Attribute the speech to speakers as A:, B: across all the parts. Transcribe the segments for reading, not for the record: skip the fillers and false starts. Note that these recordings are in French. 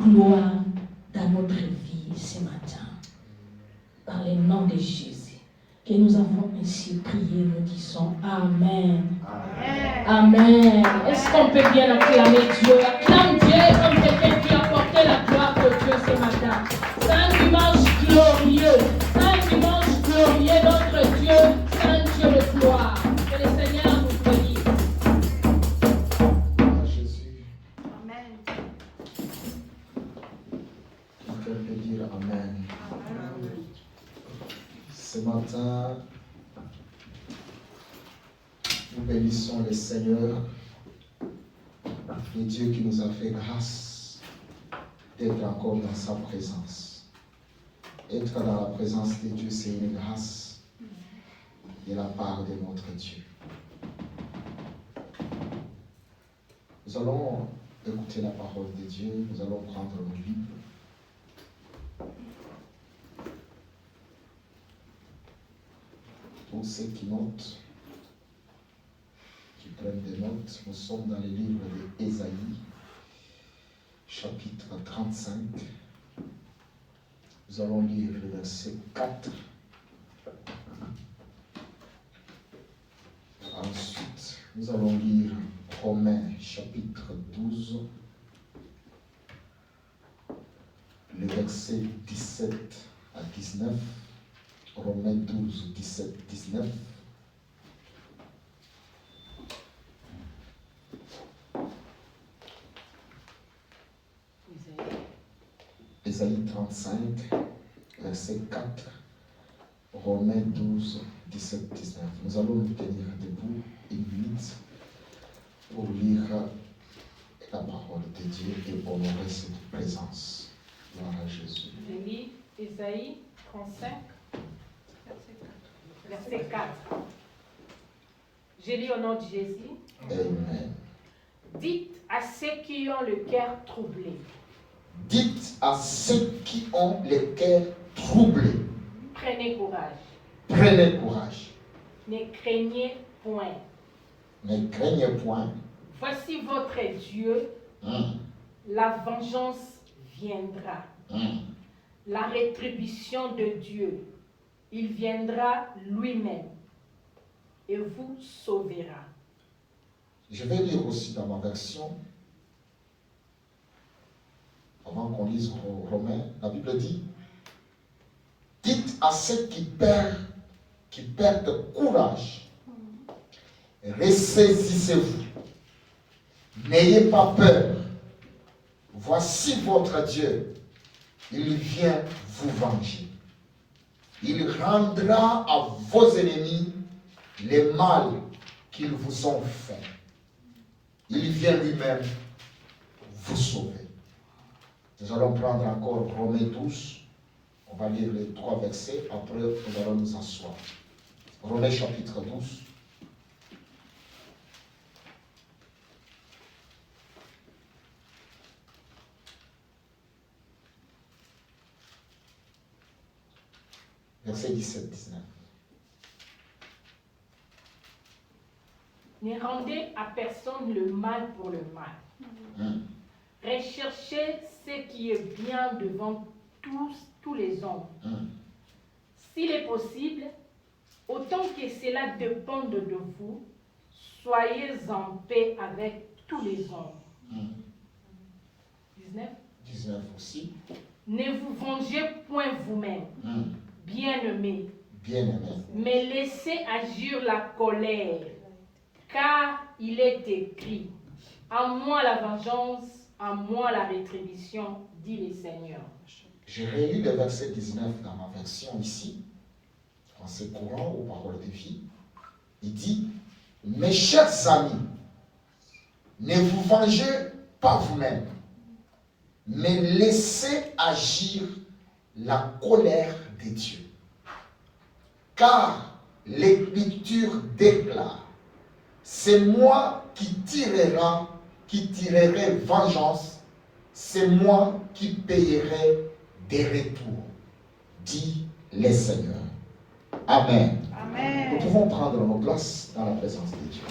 A: gloire dans notre vie ce matin. Dans le nom de Jésus. Que nous avons ainsi prié, nous disons Amen. Amen. Amen. Est-ce qu'on peut bien acclamer Dieu? Acclame Dieu comme quelqu'un qui a porté la gloire de Dieu ce matin. C'est un dimanche glorieux. C'est un dimanche glorieux, notre Dieu. C'est un Dieu de gloire. Que le Seigneur nous bénisse.
B: Jésus. Amen. On peut dire Amen. Ce matin, nous bénissons le Seigneur, le Dieu qui nous a fait grâce d'être encore dans sa présence. Être dans la présence de Dieu, c'est une grâce de la part de notre Dieu. Nous allons écouter la parole de Dieu, nous allons prendre nos Bibles. Pour ceux qui notent, qui prennent des notes, nous sommes dans le livre d'Ésaïe, chapitre 35. Nous allons lire le verset 4. Ensuite, nous allons lire Romains, chapitre 12, le verset 17 à 19. Romains 12, 17, 19. Ésaïe 35, verset 4. Romains 12, 17, 19. Nous allons nous tenir debout une minute pour lire la parole de Dieu et honorer cette présence. Gloire à Jésus.
A: Je lis Ésaïe 35. Verset 4. Je lis au nom de Jésus.
B: Amen.
A: Dites à ceux qui ont le cœur troublé.
B: Dites à ceux qui ont le cœur troublé.
A: Prenez courage.
B: Prenez courage.
A: Ne craignez point.
B: Ne craignez point.
A: Voici votre Dieu. La vengeance viendra. La rétribution de Dieu. Il viendra lui-même et vous sauvera.
B: Je vais lire aussi dans ma version, avant qu'on lise Romains, la Bible dit, dites à ceux qui perdent courage, ressaisissez-vous, n'ayez pas peur, voici votre Dieu, il vient vous venger. Il rendra à vos ennemis le mal qu'ils vous ont fait. Il vient lui-même vous sauver. Nous allons prendre encore Romains 12. On va lire les 3 versets. Après, nous allons nous asseoir. Romains chapitre 12. Verset 17-19.
A: Ne rendez à personne le mal pour le mal. Recherchez ce qui est bien devant tous les hommes. S'il est possible, autant que cela dépende de vous, soyez en paix avec tous les hommes.
B: 19 aussi.
A: Ne vous vengez point vous-même. Bien-aimés, mais laissez agir la colère, car il est écrit, à moi la vengeance, à moi la rétribution, dit le Seigneur.
B: Je relis le verset 19 dans ma version ici, français courant aux paroles de vie. Il dit, mes chers amis, ne vous vengez pas vous-même, mais laissez agir la colère de Dieu. Car l'Écriture déclare, c'est moi qui tirerai vengeance, c'est moi qui payerai des retours, dit le Seigneur. Amen.
A: Amen.
B: Nous pouvons prendre nos places dans la présence de Dieu.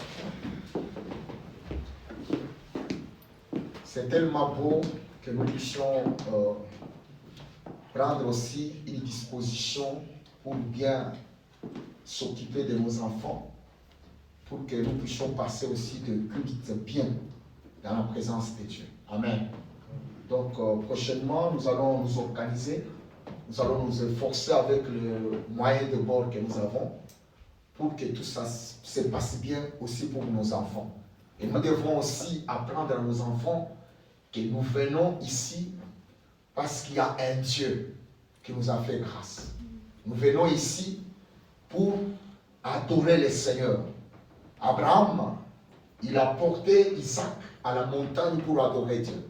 B: C'est tellement beau que nous puissions prendre aussi une disposition pour bien s'occuper de nos enfants, pour que nous puissions passer aussi de cultes bien dans la présence de Dieu. Amen. Donc prochainement, nous allons nous organiser, nous allons nous efforcer avec le moyen de bord que nous avons pour que tout ça se passe bien aussi pour nos enfants. Et nous devons aussi apprendre à nos enfants que nous venons ici parce qu'il y a un Dieu qui nous a fait grâce. Nous venons ici pour adorer le Seigneur. Abraham, il a porté Isaac à la montagne pour adorer Dieu.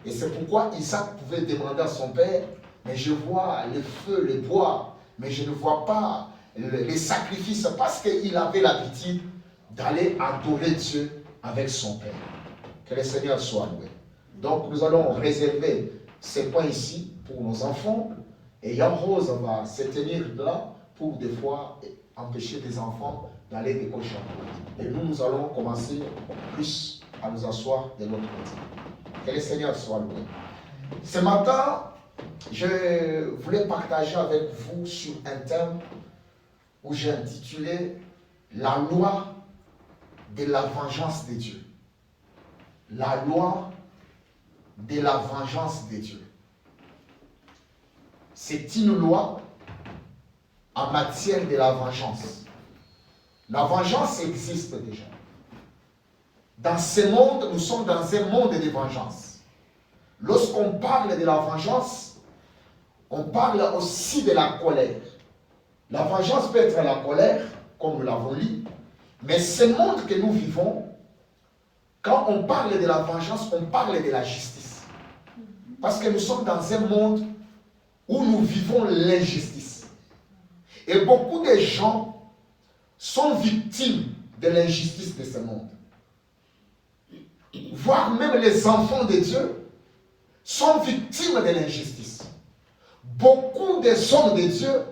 B: Et c'est pourquoi Isaac pouvait demander à son père, mais je vois le feu, le bois, mais je ne vois pas les sacrifices, parce qu'il avait l'habitude d'aller adorer Dieu avec son père. Que le Seigneur soit loué. Donc nous allons réserver ces points ici pour nos enfants, et Yann Rose va se tenir là pour des fois empêcher des enfants d'aller des cochons. Et nous allons commencer plus à nous asseoir de l'autre côté. Que le Seigneur soit loué. Ce matin, je voulais partager avec vous sur un thème où j'ai intitulé « La loi de la vengeance de Dieu ». La loi de la vengeance de Dieu. C'est une loi en matière de la vengeance. La vengeance existe déjà. Dans ce monde, nous sommes dans un monde de vengeance. Lorsqu'on parle de la vengeance, on parle aussi de la colère. La vengeance peut être la colère, comme nous l'avons lu, mais ce monde que nous vivons, quand on parle de la vengeance, on parle de la justice. Parce que nous sommes dans un monde où nous vivons l'injustice. Et beaucoup de gens sont victimes de l'injustice de ce monde. Voire même les enfants de Dieu sont victimes de l'injustice. Beaucoup des hommes de Dieu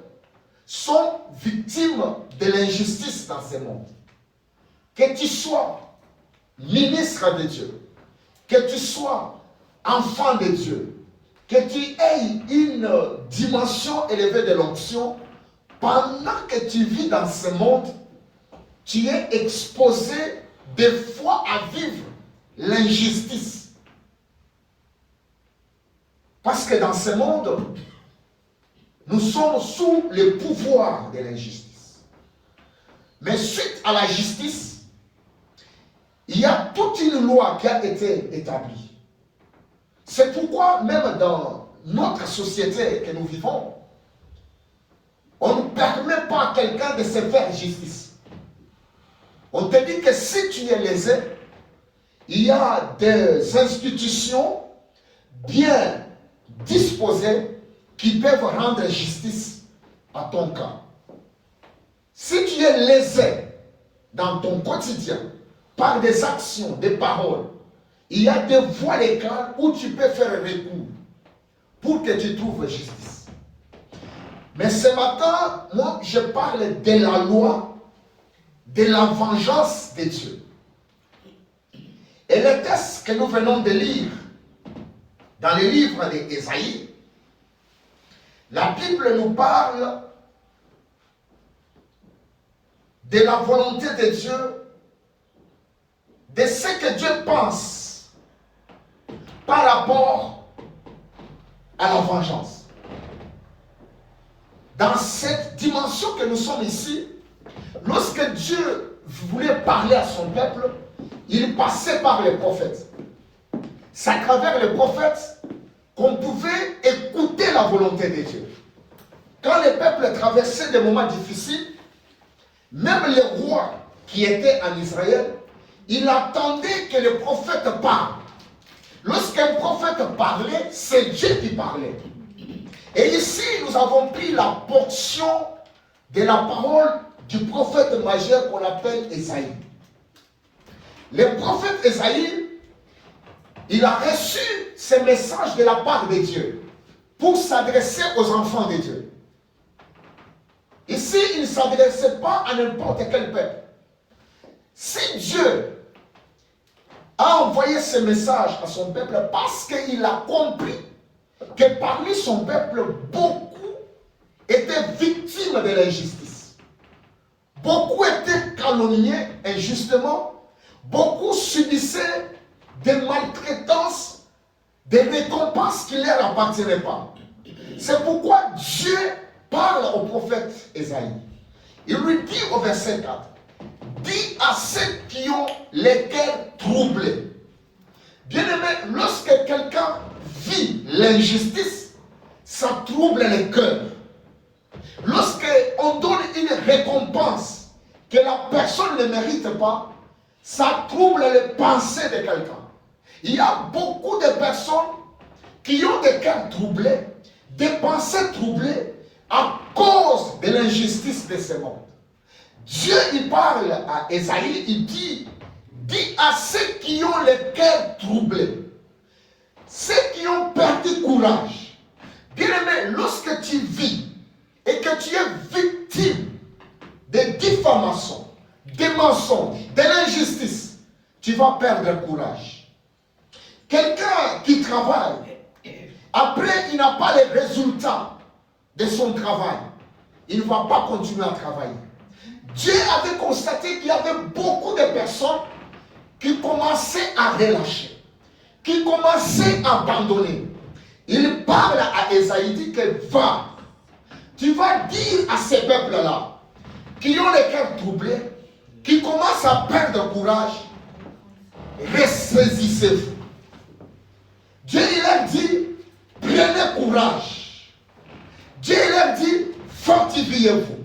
B: sont victimes de l'injustice dans ce monde. Que tu sois ministre de Dieu, que tu sois enfant de Dieu, que tu aies une dimension élevée de l'onction, pendant que tu vis dans ce monde, tu es exposé des fois à vivre l'injustice. Parce que dans ce monde, nous sommes sous le pouvoir de l'injustice. Mais suite à la justice, il y a toute une loi qui a été établie. C'est pourquoi même dans notre société que nous vivons, on ne permet pas à quelqu'un de se faire justice. On te dit que si tu es lésé, il y a des institutions bien disposées qui peuvent rendre justice à ton cas. Si tu es lésé dans ton quotidien, par des actions, des paroles, il y a des voies légales où tu peux faire recours pour que tu trouves justice. Mais ce matin, moi, je parle de la loi, de la vengeance de Dieu. Et le texte que nous venons de lire dans le livre d'Ésaïe, la Bible nous parle de la volonté de Dieu, de ce que Dieu pense par rapport à la vengeance. Dans cette dimension que nous sommes ici, lorsque Dieu voulait parler à son peuple, il passait par les prophètes. C'est à travers les prophètes qu'on pouvait écouter la volonté de Dieu. Quand les peuples traversaient des moments difficiles, même les rois qui étaient en Israël, il attendait que le prophète parle. Lorsqu'un prophète parlait, c'est Dieu qui parlait. Et ici, nous avons pris la portion de la parole du prophète majeur qu'on appelle Ésaïe. Le prophète Ésaïe, il a reçu ce message de la part de Dieu pour s'adresser aux enfants de Dieu. Ici, il ne s'adressait pas à n'importe quel peuple. Si Dieu a envoyé ce message à son peuple parce qu'il a compris que parmi son peuple, beaucoup étaient victimes de l'injustice. Beaucoup étaient calomniés injustement. Beaucoup subissaient des maltraitances, des récompenses qui ne leur appartenaient pas. C'est pourquoi Dieu parle au prophète Ésaïe. Il lui dit au verset 4, « Dis à ceux qui ont les cœurs troublés. » Bien-aimé, lorsque quelqu'un vit l'injustice, ça trouble les cœurs. Lorsqu'on donne une récompense que la personne ne mérite pas, ça trouble les pensées de quelqu'un. Il y a beaucoup de personnes qui ont des cœurs troublés, des pensées troublées à cause de l'injustice de ce monde. Dieu, il parle à Ésaïe, il dit, dis à ceux qui ont les cœurs troublés, ceux qui ont perdu courage. Bien-aimé, lorsque tu vis et que tu es victime de diffamation, des mensonges, de l'injustice, tu vas perdre courage. Quelqu'un qui travaille, après il n'a pas les résultats de son travail, il ne va pas continuer à travailler. Dieu avait constaté qu'il y avait beaucoup de personnes qui commençaient à relâcher, qui commençaient à abandonner. Il parle à Ésaïe, dit que va, tu vas dire à ces peuples-là, qui ont les cœurs troublés, qui commencent à perdre courage, ressaisissez-vous. Dieu il leur dit, prenez courage. Dieu il leur dit, fortifiez-vous.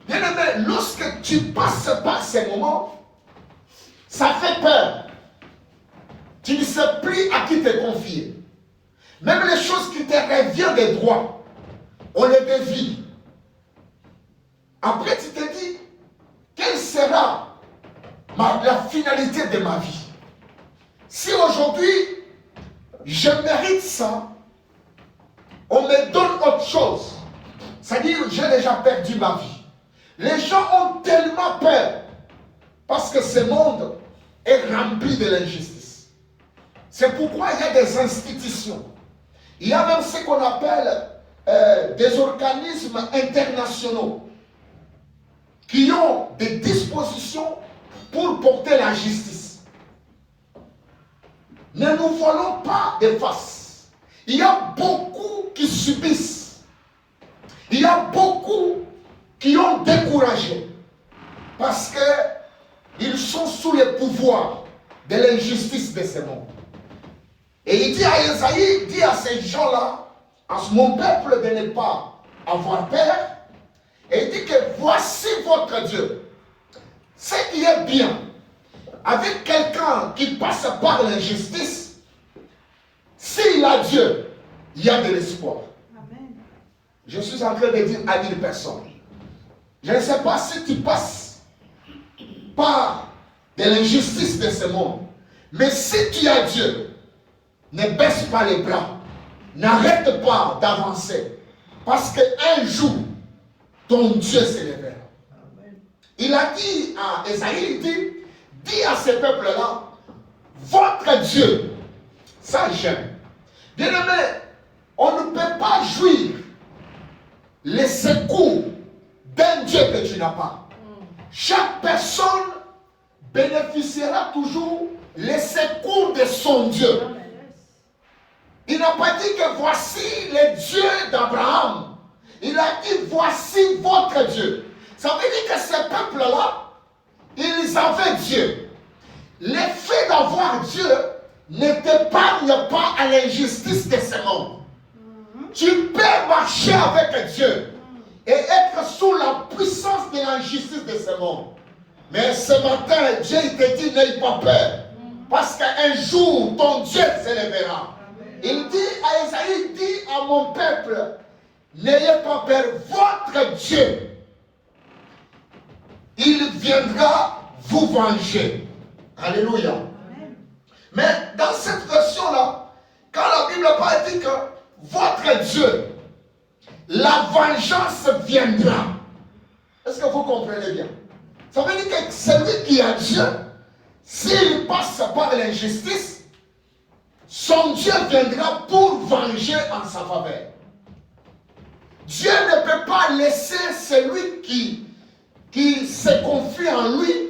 B: Bien-aimé, lorsque tu passes par ces moments, ça fait peur. Tu ne sais plus à qui te confier. Même les choses qui te reviennent des droits, on les dévie. Après, tu te dis, quelle sera la finalité de ma vie? Si aujourd'hui, je mérite ça, on me donne autre chose. C'est-à-dire, j'ai déjà perdu ma vie. Les gens ont tellement peur parce que ce monde est rempli de l'injustice. C'est pourquoi il y a des institutions. Il y a même ce qu'on appelle des organismes internationaux qui ont des dispositions pour porter la justice. Ne nous voilons pas de face. Il y a beaucoup qui subissent. Il y a beaucoup qui ont découragé parce qu'ils sont sous le pouvoir de l'injustice de ce monde. Et il dit à Ésaïe, dit à ces gens-là, à mon peuple de ne pas avoir peur, et il dit que voici votre Dieu. Ce qui est bien, avec quelqu'un qui passe par l'injustice, s'il a Dieu, il y a de l'espoir. Amen. Je suis en train de dire à une personne, je ne sais pas si tu passes par de l'injustice de ce monde, mais si tu as Dieu, ne baisse pas les bras, n'arrête pas d'avancer, parce qu'un jour, ton Dieu s'élèvera. Il a dit à Ésaïe, il dit, dis à ces peuples-là, votre Dieu, ça j'aime. Bien aimé, on ne peut pas jouir les secours d'un Dieu que tu n'as pas. Chaque personne bénéficiera toujours les secours de son Dieu. Il n'a pas dit que voici le Dieu d'Abraham. Il a dit voici votre Dieu. Ça veut dire que ces peuples-là, ils avaient Dieu. L'effet d'avoir Dieu ne t'épargne pas à l'injustice de ce monde. Tu peux marcher avec Dieu et être sous la puissance de l'injustice de ce monde. Mais ce matin, Dieu te dit, n'aie pas peur. Parce qu'un jour, ton Dieu s'élèvera. Il dit à Ésaïe, il dit à mon peuple, n'ayez pas peur, votre Dieu, il viendra vous venger. Alléluia. Amen. Mais dans cette version-là, quand la Bible parle, dit que votre Dieu, la vengeance viendra. Est-ce que vous comprenez bien? Ça veut dire que celui qui a Dieu, s'il passe par l'injustice, son Dieu viendra pour venger en sa faveur. Dieu ne peut pas laisser celui qui se confie en lui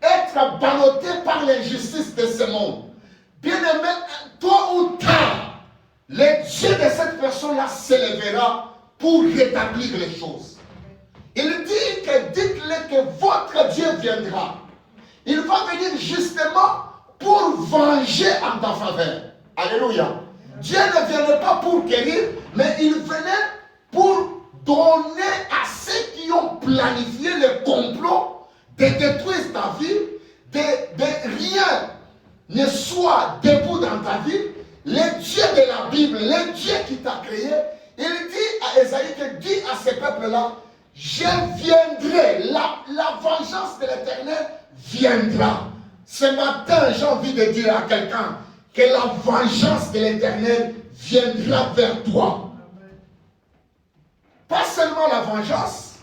B: être ballotté par l'injustice de ce monde. Bien-aimé, tôt ou tard, le Dieu de cette personne-là s'élèvera pour rétablir les choses. Il dit que dites-le que votre Dieu viendra. Il va venir justement pour venger en ta faveur. Alléluia. Dieu ne venait pas pour guérir, mais il venait pour donner à ceux qui ont planifié le complot de détruire ta vie, de rien ne soit debout dans ta vie. Le Dieu de la Bible, le Dieu qui t'a créé, il dit à Ésaïe que dit à ce peuple-là, je viendrai, la vengeance de l'Éternel viendra. Ce matin, j'ai envie de dire à quelqu'un que la vengeance de l'Éternel viendra vers toi. Pas seulement la vengeance.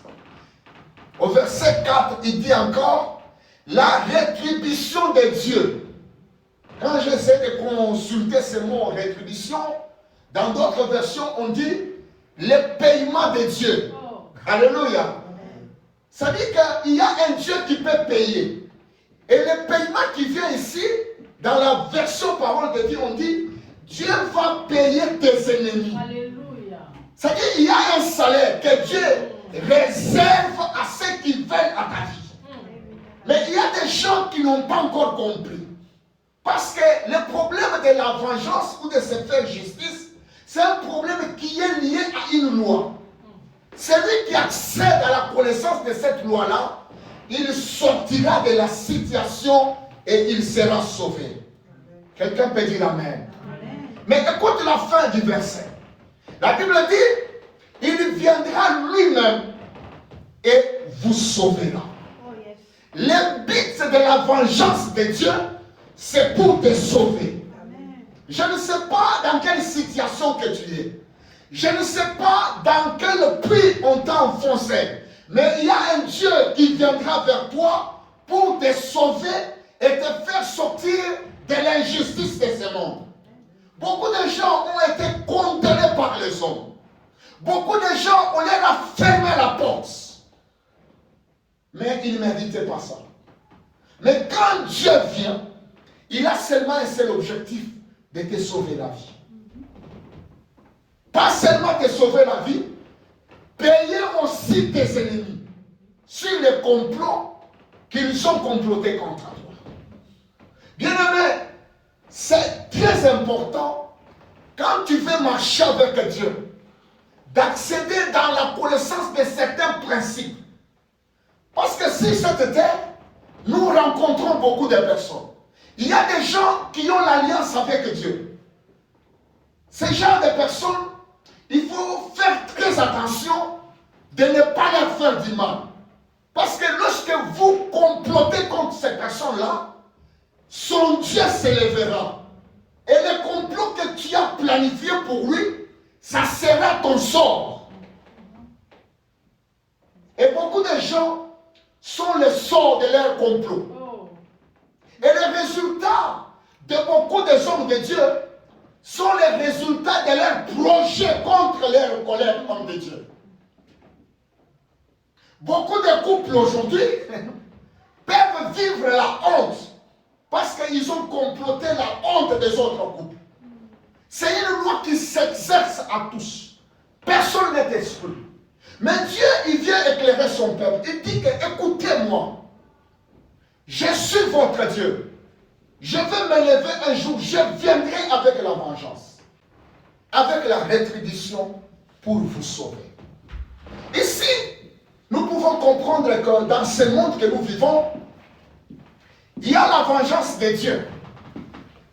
B: Au verset 4, il dit encore la rétribution de Dieu. Quand j'essaie de consulter ce mot rétribution, dans d'autres versions, on dit le paiement de Dieu. Alléluia. Ça dit qu'il y a un Dieu qui peut payer. Et le paiement qui vient ici, dans la version parole de Dieu, on dit Dieu va payer tes ennemis.
A: Alléluia.
B: Ça dit qu'il y a un salaire que Dieu réserve à ceux qui veulent à ta vie. Mais il y a des gens qui n'ont pas encore compris. Parce que le problème de la vengeance ou de se faire justice, c'est un problème qui est lié à une loi. Celui qui accède à la connaissance de cette loi-là, il sortira de la situation et il sera sauvé. Quelqu'un peut dire Amen. Mais écoute la fin du verset. La Bible dit, il viendra lui-même et vous sauvera. Le but de la vengeance de Dieu, c'est pour te sauver. Je ne sais pas dans quelle situation que tu es. Je ne sais pas dans quel puits on t'a enfoncé. Mais il y a un Dieu qui viendra vers toi pour te sauver et te faire sortir de l'injustice de ce monde. Beaucoup de gens ont été condamnés par les hommes. Beaucoup de gens, on leur a fermé la porte. Mais ils ne méritaient pas ça. Mais quand Dieu vient, il a seulement un seul objectif, de te sauver la vie. Pas seulement te sauver la vie, payer aussi tes ennemis sur les complots qu'ils ont complotés contre toi. Bien-aimé, c'est très important quand tu veux marcher avec Dieu, d'accéder dans la connaissance de certains principes. Parce que sur cette terre, nous rencontrons beaucoup de personnes. Il y a des gens qui ont l'alliance avec Dieu. Ces genre de personnes, il faut faire très attention de ne pas leur faire du mal. Parce que lorsque vous complotez contre ces personnes-là, son Dieu s'élèvera. Et le complot que tu as planifié pour lui, ça sera ton sort. Et beaucoup de gens sont le sort de leur complot. Et les résultats de beaucoup des hommes de Dieu sont les résultats de leurs projets contre leurs collègues hommes de Dieu. Beaucoup de couples aujourd'hui peuvent vivre la honte parce qu'ils ont comploté la honte des autres couples. C'est une loi qui s'exerce à tous. Personne n'est exclu. Mais Dieu, il vient éclairer son peuple. Il dit que, écoutez-moi, je suis votre Dieu. Je vais me lever un jour, je viendrai avec la vengeance, avec la rétribution pour vous sauver. Ici, nous pouvons comprendre que dans ce monde que nous vivons, il y a la vengeance de Dieu.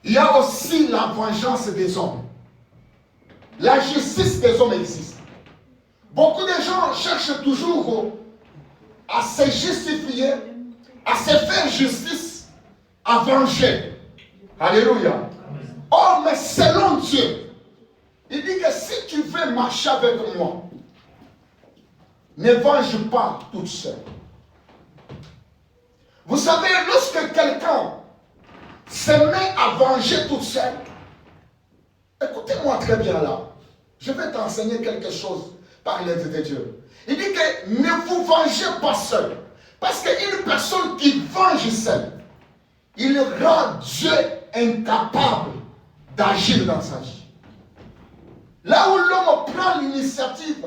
B: Il y a aussi la vengeance des hommes. La justice des hommes existe. Beaucoup de gens cherchent toujours à se justifier, à se faire justice, à venger. Alléluia. Oh, mais selon Dieu, il dit que si tu veux marcher avec moi, ne venge pas toute seule. Vous savez, lorsque quelqu'un se met à venger tout seul, écoutez-moi très bien là, je vais t'enseigner quelque chose par l'aide de Dieu. Il dit que ne vous vengez pas seul. Parce qu'une personne qui venge seule, il rend Dieu incapable d'agir dans sa vie. Là où l'homme prend l'initiative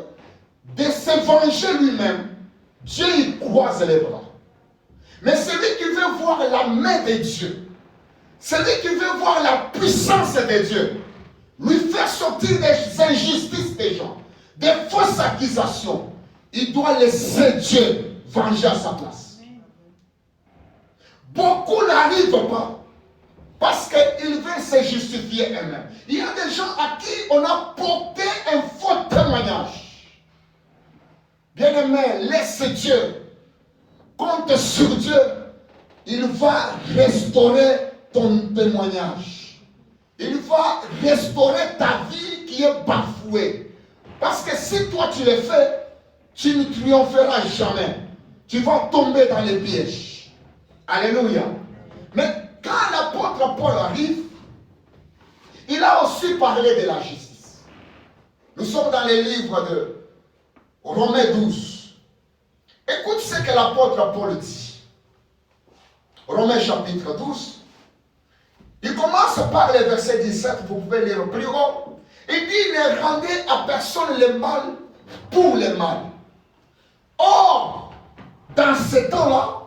B: de se venger lui-même, Dieu y croise les bras. Mais celui qui veut voir la main de Dieu, celui qui veut voir la puissance de Dieu, lui faire sortir des injustices des gens, des fausses accusations, il doit laisser Dieu venger à sa place. Beaucoup n'arrivent pas parce qu'ils veulent se justifier eux-mêmes. Il y a des gens à qui on a porté un faux témoignage. Bien-aimé, laisse Dieu. Compte sur Dieu. Il va restaurer ton témoignage. Il va restaurer ta vie qui est bafouée. Parce que si toi tu le fais, tu ne triompheras jamais. Tu vas tomber dans les pièges. Alléluia. Mais quand l'apôtre Paul arrive, il a aussi parlé de la justice. Nous sommes dans les livres de Romains 12. Écoute ce que l'apôtre Paul dit. Romains chapitre 12. Il commence par le verset 17, vous pouvez lire plus haut. Il dit, ne rendez à personne le mal pour le mal. Or, dans ce temps-là,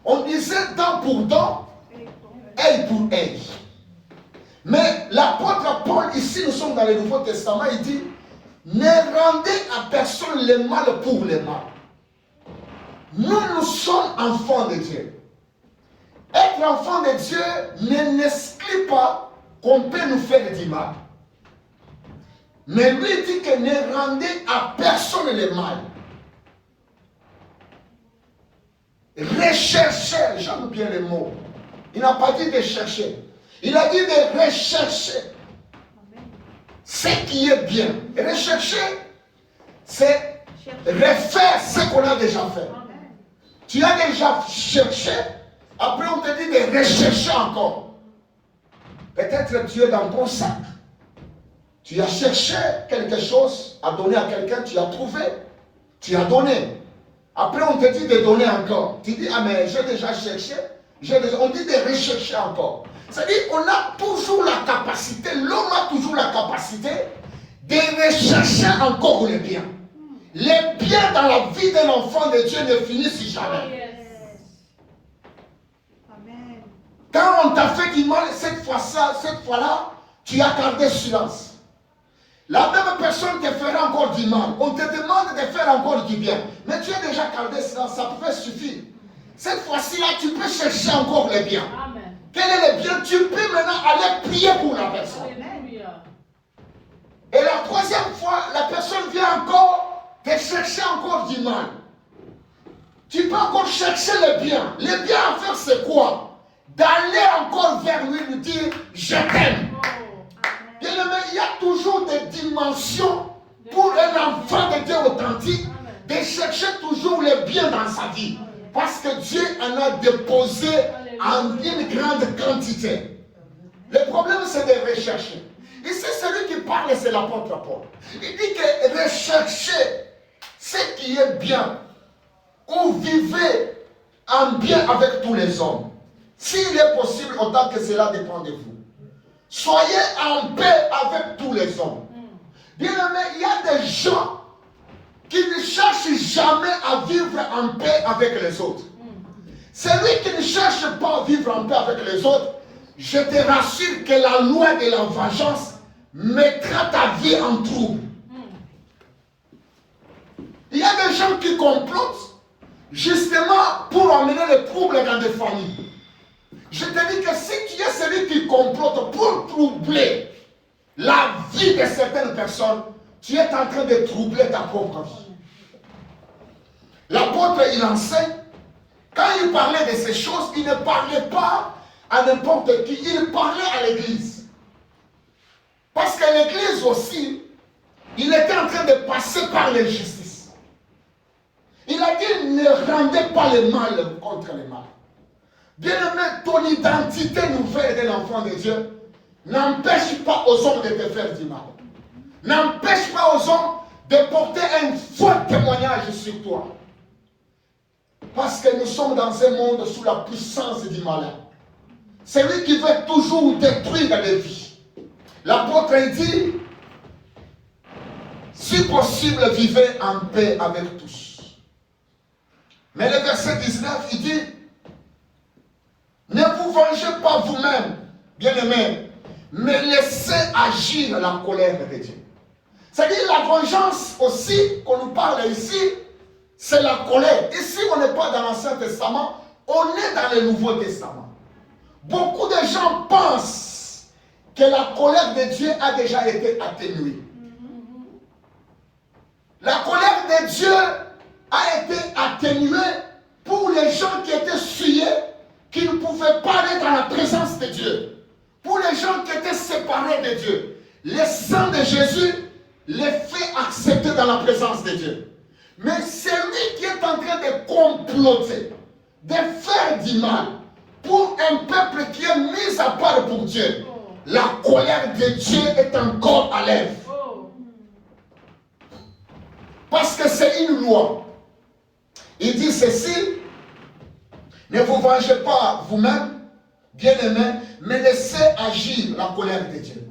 B: on disait dent pour dent, œil pour œil. Mais l'apôtre Paul, ici nous sommes dans le Nouveau Testament, il dit, ne rendez à personne le mal pour le mal. Nous sommes enfants de Dieu. Être enfant de Dieu n'exclut pas qu'on peut nous faire du mal. Mais lui dit que ne rendez à personne le mal. Rechercher, j'aime bien le mot. Il n'a pas dit de chercher. Il a dit de rechercher ce qui est bien. Rechercher, c'est refaire ce qu'on a déjà fait. Tu as déjà cherché, après on te dit de rechercher encore. Peut-être tu es dans ton sac. Tu as cherché quelque chose à donner à quelqu'un, tu as trouvé, tu as donné. Après, on te dit de donner encore. Tu dis, ah mais j'ai déjà cherché. On dit de rechercher encore. C'est-à-dire qu'on a toujours la capacité, l'homme a toujours la capacité de rechercher encore le bien. Les biens dans la vie d'un enfant de Dieu ne finissent jamais.
C: Amen.
B: Quand on t'a fait du mal, cette fois-là, tu as gardé silence. La même personne te fera encore du mal. On te demande de faire encore du bien. Mais tu as déjà gardé silence, ça pouvait suffire. Cette fois-ci-là, tu peux chercher encore le bien.
A: Amen.
B: Quel est le bien? Tu peux maintenant aller prier pour la personne.
A: Alléluia.
B: Et la troisième fois, la personne vient encore te chercher encore du mal. Tu peux encore chercher le bien. Le bien à faire, c'est quoi? D'aller encore vers lui, lui dire, je t'aime. Bien aimé, il y a toujours des dimensions pour un enfant de Dieu authentique de chercher toujours le bien dans sa vie. Parce que Dieu en a déposé en une grande quantité. Le problème, c'est de rechercher. Ici, celui qui parle, c'est l'apôtre Paul. Il dit que recherchez ce qui est bien, ou vivez en bien avec tous les hommes. S'il est possible, autant que cela dépend de vous. Soyez en paix avec tous les hommes. Bien aimé, il y a des gens qui ne cherchent jamais à vivre en paix avec les autres. Celui qui ne cherche pas à vivre en paix avec les autres, je te rassure que la loi de la vengeance mettra ta vie en trouble. Il y a des gens qui complotent justement pour amener le trouble dans des familles. Je te dis que si tu es celui qui complote pour troubler la vie de certaines personnes, tu es en train de troubler ta propre vie. L'apôtre, il enseigne, quand il parlait de ces choses, il ne parlait pas à n'importe qui, il parlait à l'église. Parce que l'église aussi, il était en train de passer par l'injustice. Il a dit, ne rendez pas le mal contre le mal. Bien-aimé, ton identité nouvelle d'un enfant de Dieu n'empêche pas aux hommes de te faire du mal. N'empêche pas aux hommes de porter un faux témoignage sur toi. Parce que nous sommes dans un monde sous la puissance du malin. C'est lui qui veut toujours détruire les vies. L'apôtre dit, si possible, vivez en paix avec tous. Mais le verset 19, il dit, ne vous vengez pas vous-même, bien-aimés, mais laissez agir la colère de Dieu. C'est-à-dire la vengeance aussi, qu'on nous parle ici, c'est la colère. Ici, on n'est pas dans l'Ancien Testament, on est dans le Nouveau Testament. Beaucoup de gens pensent que la colère de Dieu a déjà été atténuée. La colère de Dieu a été atténuée pour les gens qui étaient souillés, qui ne pouvaient pas aller dans la présence de Dieu. Pour les gens qui étaient séparés de Dieu. Le sang de Jésus les fait accepter dans la présence de Dieu. Mais celui qui est en train de comploter, de faire du mal pour un peuple qui est mis à part pour Dieu, la colère de Dieu est encore à l'œuvre. Parce que c'est une loi. Il dit ceci, ne vous vengez pas vous-même, bien-aimés, mais laissez agir la colère de Dieu.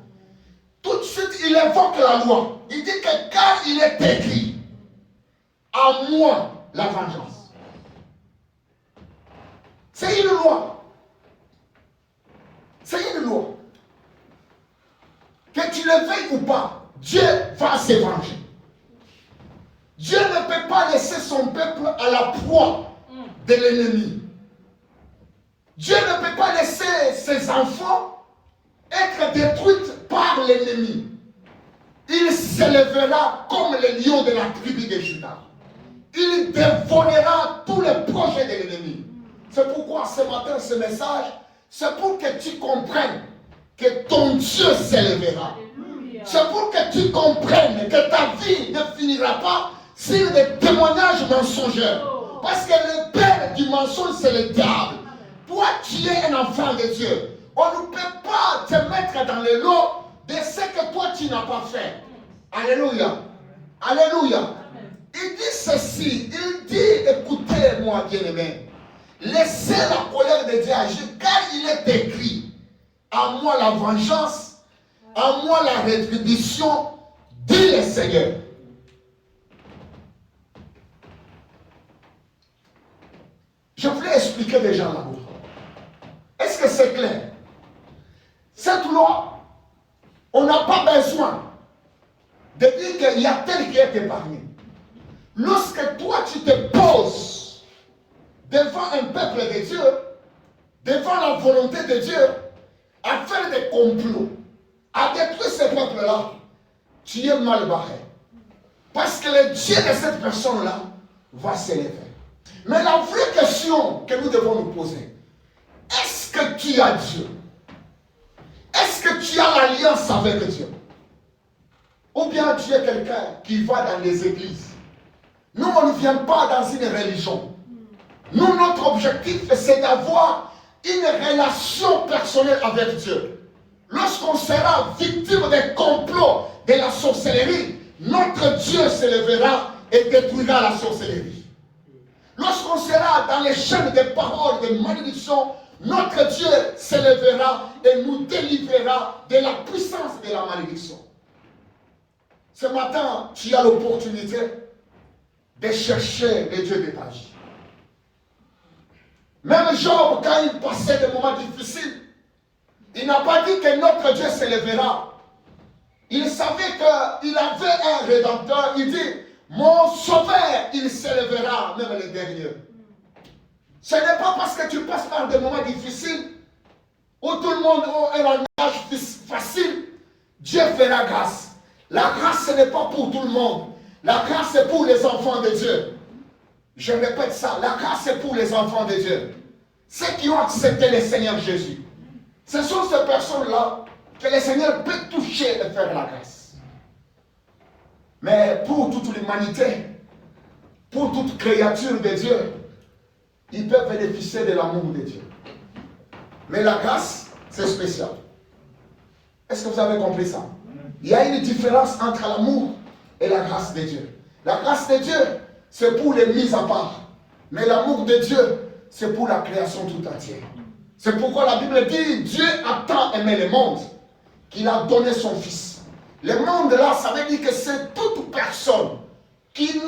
B: Tout de suite, il évoque la loi. Il dit que car il est écrit, à moi la vengeance. C'est une loi. C'est une loi. Que tu le veuilles ou pas, Dieu va se venger. Dieu ne peut pas laisser son peuple à la proie de l'ennemi. Dieu ne peut pas laisser ses enfants être détruits par l'ennemi. Il s'élèvera comme le lion de la tribu de Juda. Il dévorera tous les projets de l'ennemi. C'est pourquoi ce matin, ce message, c'est pour que tu comprennes que ton Dieu s'élèvera. C'est pour que tu comprennes que ta vie ne finira pas sur des témoignages mensongers. Parce que le père du mensonge, c'est le diable. Toi, tu es un enfant de Dieu. On ne peut pas te mettre dans le lot de ce que toi, tu n'as pas fait. Alléluia. Alléluia. Il dit ceci. Il dit, écoutez-moi, bien-aimé. Laissez la colère de Dieu agir, car il est écrit, à moi la vengeance, à moi la rétribution, dit le Seigneur. Je voulais expliquer déjà là-bas. Est-ce que c'est clair? Cette loi, on n'a pas besoin de dire qu'il y a tel qui est épargné. Lorsque toi tu te poses devant un peuple de Dieu, devant la volonté de Dieu, à faire des complots, à détruire ce peuple-là, tu es mal barré. Parce que le Dieu de cette personne-là va s'élever. Mais la vraie question que nous devons nous poser, est-ce que tu as Dieu? Est-ce que tu as l'alliance avec Dieu? Ou bien tu es quelqu'un qui va dans les églises? Nous, on ne vient pas dans une religion. Nous, notre objectif, c'est d'avoir une relation personnelle avec Dieu. Lorsqu'on sera victime des complots de la sorcellerie, notre Dieu s'élèvera et détruira la sorcellerie. Lorsqu'on sera dans les chaînes des paroles de malédiction, notre Dieu s'élèvera et nous délivrera de la puissance de la malédiction. Ce matin, tu as l'opportunité de chercher le Dieu de ta vie. Même Job, quand il passait des moments difficiles, il n'a pas dit que notre Dieu s'élèvera. Il savait qu'il avait un rédempteur. Il dit, mon sauveur, il s'élèvera, même le dernier. Ce n'est pas parce que tu passes par des moments difficiles, où tout le monde a un langage facile, Dieu fera grâce. La grâce, ce n'est pas pour tout le monde. La grâce, c'est pour les enfants de Dieu. Je répète ça, la grâce, c'est pour les enfants de Dieu. Ceux qui ont accepté le Seigneur Jésus. Ce sont ces personnes-là que le Seigneur peut toucher et faire la grâce. Mais pour toute l'humanité, pour toute créature de Dieu, ils peuvent bénéficier de l'amour de Dieu. Mais la grâce, c'est spécial. Est-ce que vous avez compris ça? Il y a une différence entre l'amour et la grâce de Dieu. La grâce de Dieu, c'est pour les mises à part. Mais l'amour de Dieu, c'est pour la création tout entière. C'est pourquoi la Bible dit, Dieu a tant aimé le monde qu'il a donné son Fils. Le monde là, ça veut dire que c'est toute personne qui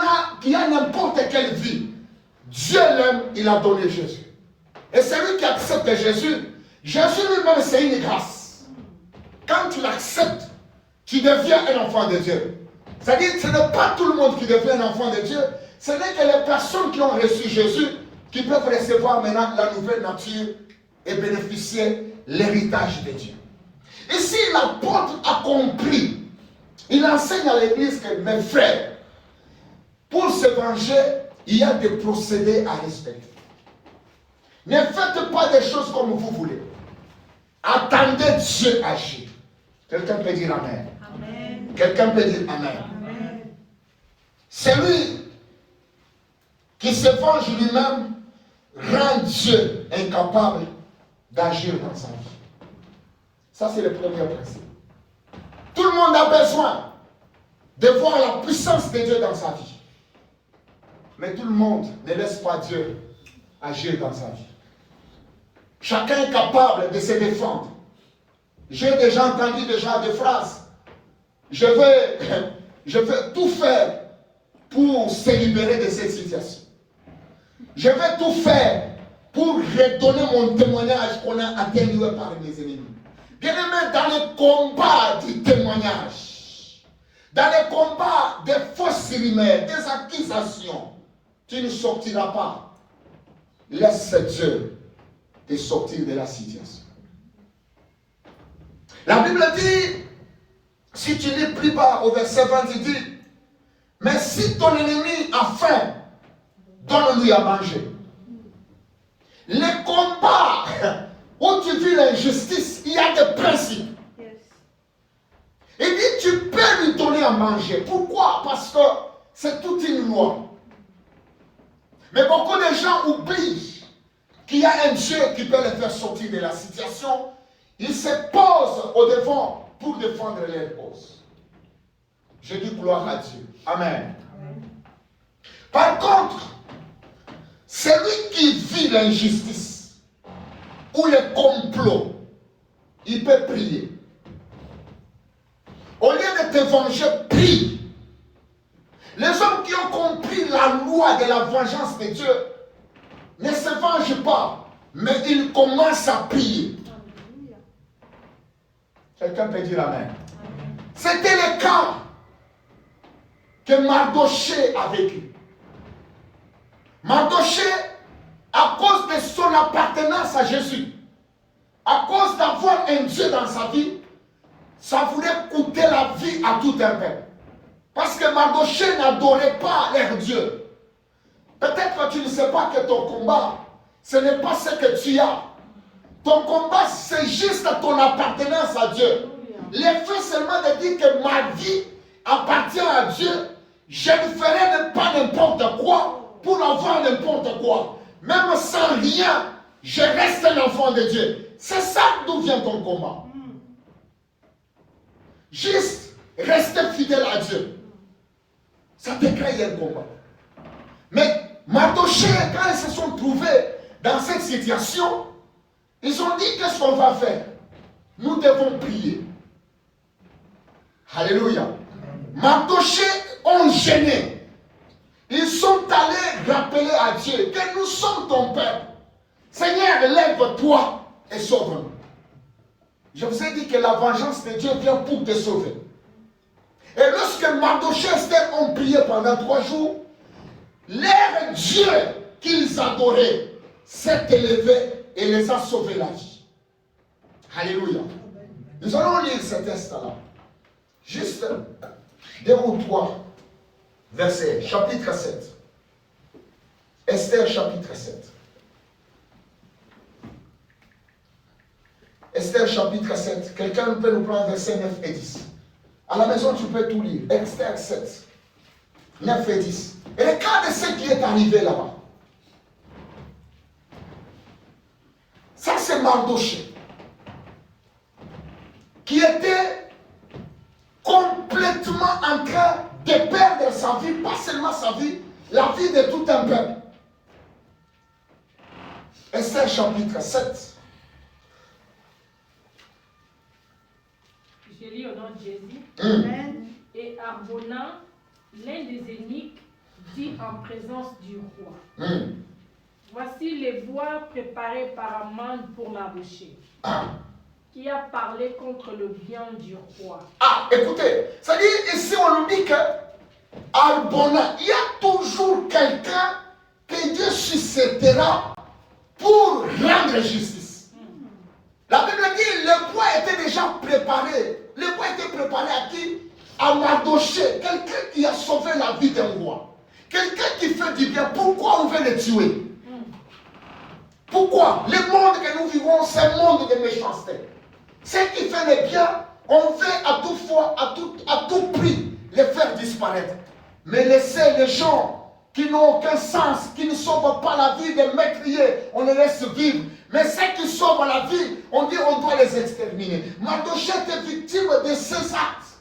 B: a n'importe quelle vie. Dieu l'aime, il a donné Jésus. Et celui qui accepte Jésus, Jésus lui-même, c'est une grâce. Quand tu l'acceptes, tu deviens un enfant de Dieu. C'est-à-dire que ce n'est pas tout le monde qui devient un enfant de Dieu. Ce n'est que les personnes qui ont reçu Jésus qui peuvent recevoir maintenant la nouvelle nature et bénéficier l'héritage de Dieu. Ici, l'apôtre a compris. Il enseigne à l'église que, mes frères, pour se venger, il y a des procédés à respecter. Ne faites pas des choses comme vous voulez. Attendez Dieu agir. Quelqu'un peut dire Amen. Amen. Quelqu'un peut dire Amen. Amen. Celui qui se venge lui-même rend Dieu incapable d'agir dans sa vie. Ça, c'est le premier principe. Tout le monde a besoin de voir la puissance de Dieu dans sa vie. Mais tout le monde ne laisse pas Dieu agir dans sa vie. Chacun est capable de se défendre. J'ai déjà entendu des phrases. Je vais tout faire pour se libérer de cette situation. Je vais tout faire pour redonner mon témoignage qu'on a atténué par mes ennemis. Bien aimé, dans le combat du témoignage, dans le combat des fausses rumeurs, des accusations, tu ne sortiras pas. Laisse Dieu te sortir de la situation. La Bible dit, si tu lis plus bas au verset 20, il dit, mais si ton ennemi a faim, donne-lui à manger. Les combats où tu vis l'injustice, il y a des principes. Il dit, tu peux lui donner à manger. Pourquoi? Parce que c'est toute une loi. Mais beaucoup de gens oublient qu'il y a un Dieu qui peut les faire sortir de la situation. Ils se posent au devant pour défendre leur cause. Je dis gloire à Dieu. Amen. Amen. Par contre, celui qui vit l'injustice ou le complot, il peut prier. Au lieu de te venger, prie. Les hommes qui ont compris la loi de la vengeance de Dieu ne se vengent pas, mais ils commencent à prier. Quelqu'un peut dire Amen. C'était le cas que Mardochée a vécu. Mardochée, à cause de son appartenance à Jésus, à cause d'avoir un Dieu dans sa vie, ça voulait coûter la vie à tout un peuple. Parce que Mardochée n'adorait pas leur Dieu. Peut-être que tu ne sais pas que ton combat, ce n'est pas ce que tu as. Ton combat, c'est juste ton appartenance à Dieu. L'effet seulement de dire que ma vie appartient à Dieu, je ne ferai pas n'importe quoi pour avoir n'importe quoi. Même sans rien, je reste un enfant de Dieu. C'est ça d'où vient ton combat. Juste rester fidèle à Dieu. Ça te crée un combat. Mais Mardochée, quand ils se sont trouvés dans cette situation, ils ont dit, qu'est-ce qu'on va faire? Nous devons prier. Alléluia. Mardochée ont gêné. Ils sont allés rappeler à Dieu que nous sommes ton peuple. Seigneur, lève-toi et sauve-nous. Je vous ai dit que la vengeance de Dieu vient pour te sauver. Et lorsque Mardochée et Esther ont prié pendant 3 jours, leur Dieu qu'ils adoraient s'est élevé et les a sauvés la vie. Alléluia. Nous allons lire ce texte-là. Juste 2 ou 3 versets, chapitre 7. Esther, chapitre 7. Esther, chapitre 7. Quelqu'un peut nous prendre versets 9 et 10. À la maison, tu peux tout lire. Esther 7, 9 et 10. Et regarde ce qui est arrivé là-bas. Ça, c'est c'est Mardoché, qui était complètement en train de perdre sa vie, pas seulement sa vie, la vie de tout un peuple. Esther chapitre 7.
A: Je lis au nom de Jésus. Et Arbona, l'un des eunuques, dit en présence du roi. Voici les voies préparées par Aman pour Mardoché, qui a parlé contre le bien du roi.
B: Ah, écoutez, ça dit ici on nous dit que Arbona, il y a toujours quelqu'un que Dieu suscitera pour rendre justice. La Bible dit le bois était déjà préparé. Le bois était préparé à qui? À Mardoché, quelqu'un qui a sauvé la vie d'un roi. Quelqu'un qui fait du bien. Pourquoi on veut le tuer? Pourquoi? Le monde que nous vivons, c'est un monde de méchanceté. Ce qui fait le bien, on veut à toute fois, à tout prix, les faire disparaître. Mais laisser les gens qui n'ont aucun sens, qui ne sauvent pas la vie des meurtriers, on les laisse vivre. Mais ceux qui sauvent la vie, on dit on doit les exterminer. Mardoché était victime de ces actes.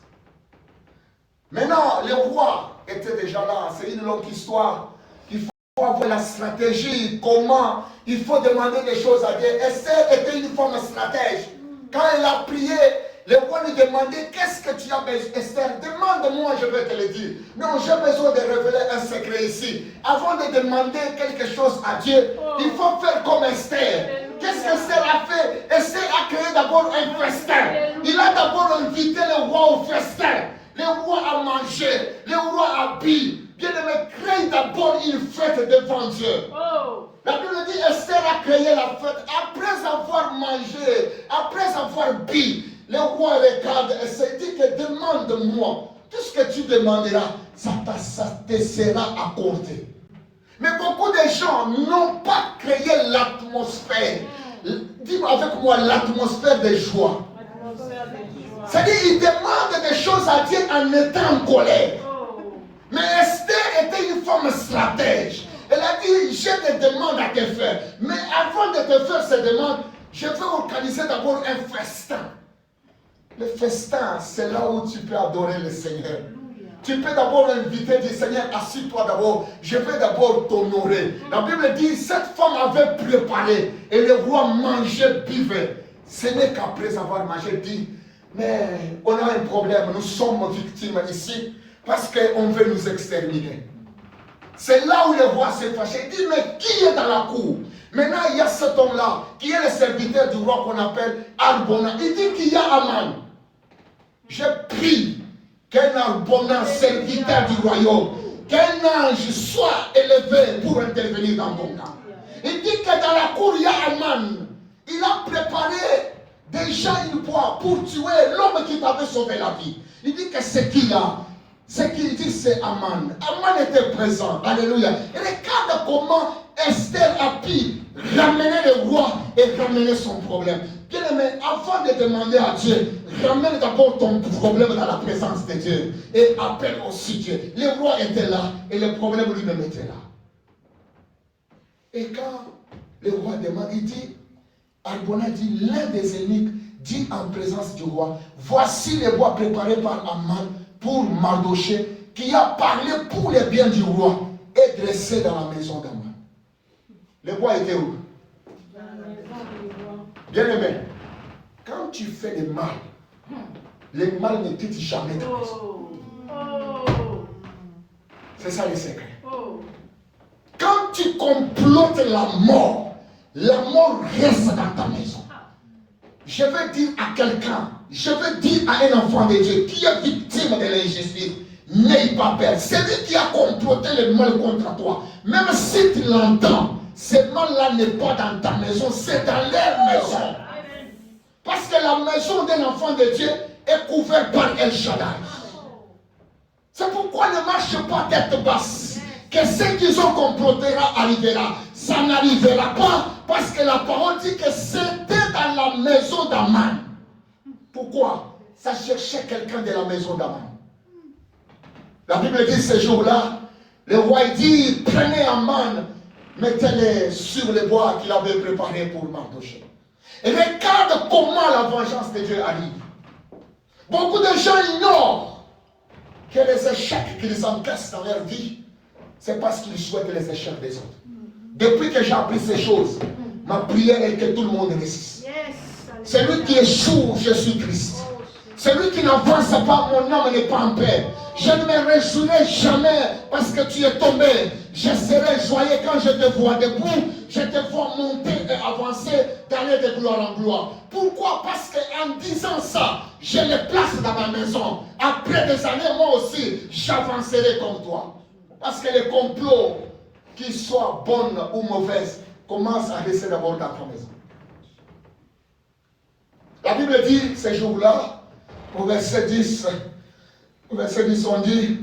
B: Maintenant, le roi était déjà là. C'est une longue histoire. Il faut avoir la stratégie. Comment il faut demander des choses à Dieu. Esther était une femme stratège. Quand elle a prié, le roi lui demandait qu'est-ce que tu as besoin. Esther, demande-moi, je vais te le dire. Non, j'ai besoin de révéler un secret ici. Avant de demander quelque chose à Dieu, il faut faire comme Esther. Qu'est-ce qu'Esther a fait? Esther a créé d'abord un festin. Il a d'abord invité le roi au festin. Le roi a mangé, le roi a bu. Bien-aimé, crée d'abord une fête devant Dieu. La Bible dit Esther a créé la fête après avoir mangé, après avoir bu. Le roi regarde et se dit que demande-moi. Tout ce que tu demanderas, ça te sera accordé. Mais beaucoup de gens n'ont pas créé l'atmosphère. Dis-moi avec moi l'atmosphère de joie. C'est-à-dire qu'ils demandent des choses à Dieu en étant en colère. Mais Esther était une femme stratège. Elle a dit, j'ai des demandes à te faire. Mais avant de te faire ces demandes, je vais organiser d'abord un festin. Le festin, c'est là où tu peux adorer le Seigneur. Tu peux d'abord inviter du Seigneur, assis-toi d'abord. Je vais d'abord t'honorer. La Bible dit, cette femme avait préparé et le roi mangeait, buvait. Ce n'est qu'après avoir mangé, dit, mais on a un problème, nous sommes victimes ici parce qu'on veut nous exterminer. C'est là où le roi s'est fâché. Il dit, mais qui est dans la cour? Maintenant, il y a cet homme-là qui est le serviteur du roi qu'on appelle Arbona. Il dit qu'il y a Aman. Je prie qu'un Arbona, serviteur du royaume, qu'un ange soit élevé pour intervenir dans ton cas. Il dit que dans la cour, il y a Aman. Il a préparé déjà une poire pour tuer l'homme qui t'avait sauvé la vie. Il dit que c'est qui là? Ce qu'il dit, c'est Aman. Aman était présent. Alléluia. Et regarde comment Esther a pu ramener le roi et ramener son problème. Bien aimé, avant de demander à Dieu, ramène d'abord ton problème dans la présence de Dieu. Et appelle aussi Dieu. Le roi était là et le problème lui-même était là. Et quand le roi demande, il dit, Arbona dit, l'un des eunuques dit en présence du roi, voici les bois préparés par Aman pour Mardoché, qui a parlé pour le bien du roi et dressé dans la maison d'Aman. Le bois était où?
A: Dans la maison du roi.
B: Bien aimé, quand tu fais le mal, le mal ne quitte jamais ta maison. C'est ça le secret. Quand tu complotes la mort reste dans ta maison. Je veux dire à quelqu'un, je veux dire à un enfant de Dieu qui est victime de l'injustice, n'aie pas peur. Celui qui a comploté le mal contre toi, même si tu l'entends, ce mal-là n'est pas dans ta maison, c'est dans leur maison. Parce que la maison d'un enfant de Dieu est couverte par El Shaddai. C'est pourquoi ne marche pas tête basse. Que ce qu'ils ont comploté arrivera. Ça n'arrivera pas parce que la parole dit que c'était dans la maison d'Aman. Pourquoi? Ça cherchait quelqu'un de la maison d'Aman. La Bible dit ce jour-là, le roi dit, prenez Aman, mettez-le sur le bois qu'il avait préparé pour Mardoché. Et regarde comment la vengeance de Dieu arrive. Beaucoup de gens ignorent que les échecs qu'ils encaissent dans leur vie, c'est parce qu'ils souhaitent les échecs des autres. Depuis que j'ai appris ces choses, ma prière est que tout le monde réussisse. Celui qui échoue, je suis triste. Celui qui n'avance pas, mon âme n'est pas en paix. Je ne me réjouirai jamais parce que tu es tombé. Je serai joyeux quand je te vois debout. Je te vois monter et avancer, d'aller de gloire en gloire. Pourquoi? Parce qu'en disant ça, je les place dans ma maison. Après des années, moi aussi, j'avancerai comme toi. Parce que les complots, qu'ils soient bonnes ou mauvaises, commencent à rester d'abord dans ta maison. La Bible dit, ces jours-là, au verset 10, on dit,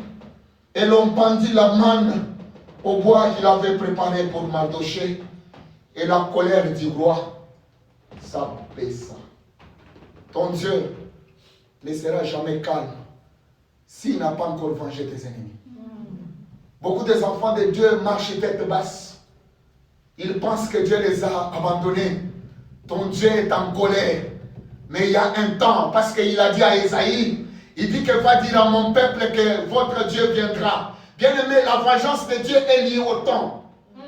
B: et l'on pendit la manne au bois qu'il avait préparé pour Mardochée, et la colère du roi s'abaissa. Ton Dieu ne sera jamais calme s'il n'a pas encore vengé tes ennemis. Beaucoup des enfants de Dieu marchent tête basse. Ils pensent que Dieu les a abandonnés. Ton Dieu est en colère. Mais il y a un temps, parce qu'il a dit à Esaïe, il dit que va dire à mon peuple que votre Dieu viendra. Bien aimé, la vengeance de Dieu est liée au temps.